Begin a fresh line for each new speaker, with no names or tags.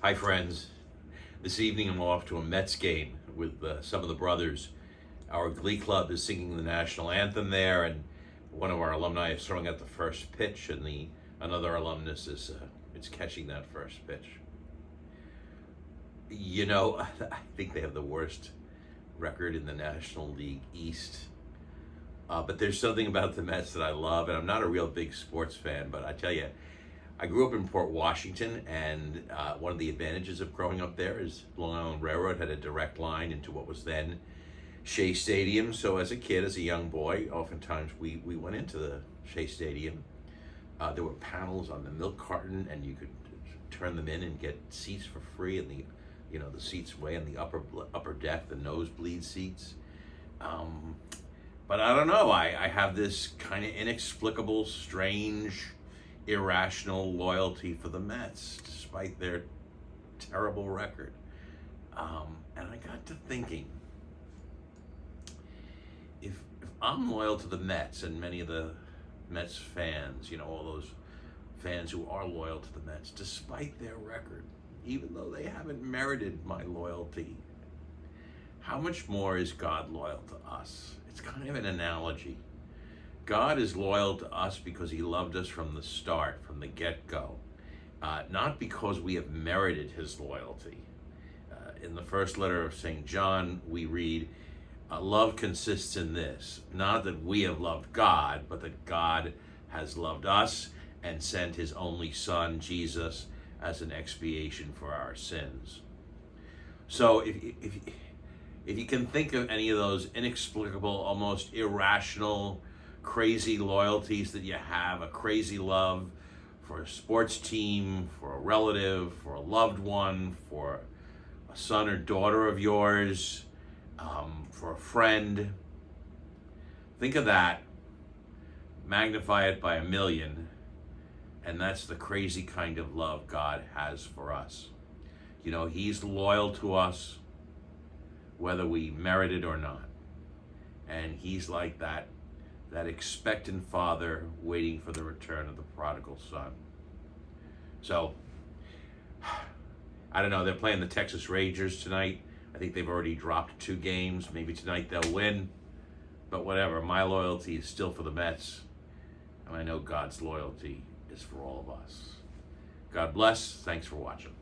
Hi, friends. This evening I'm off to a Mets game with some of the brothers. Our glee club is singing the national anthem there, and one of our alumni is throwing out the first pitch, and another alumnus is catching that first pitch. You know, I think they have the worst record in the National League East. But there's something about the Mets that I love, and I'm not a real big sports fan, but I tell you, I grew up in Port Washington, and one of the advantages of growing up there is Long Island Railroad had a direct line into what was then Shea Stadium. So as a kid, as a young boy, oftentimes we went into the Shea Stadium. There were panels on the milk carton, and you could turn them in and get seats for free, and the seats way in the upper deck, the nosebleed seats. But I don't know, I have this kind of inexplicable, strange, irrational loyalty for the Mets, despite their terrible record. And I got to thinking, if I'm loyal to the Mets, and many of the Mets fans, all those fans who are loyal to the Mets, despite their record, even though they haven't merited my loyalty, how much more is God loyal to us? It's kind of an analogy. God is loyal to us because he loved us from the start, from the get-go, not because we have merited his loyalty. In the first letter of St. John, we read, love consists in this, not that we have loved God, but that God has loved us and sent his only Son, Jesus, as an expiation for our sins. So if you can think of any of those inexplicable, almost irrational, crazy loyalties that you have, a crazy love for a sports team, for a relative, for a loved one, for a son or daughter of yours, for a friend, think of that, magnify it by 1,000,000, and that's the crazy kind of love God has for us. He's loyal to us whether we merit it or not. And he's like that expectant father waiting for the return of the prodigal son. So, I don't know, they're playing the Texas Rangers tonight. I think they've already dropped 2 games. Maybe tonight they'll win. But whatever, my loyalty is still for the Mets. And I know God's loyalty is for all of us. God bless. Thanks for watching.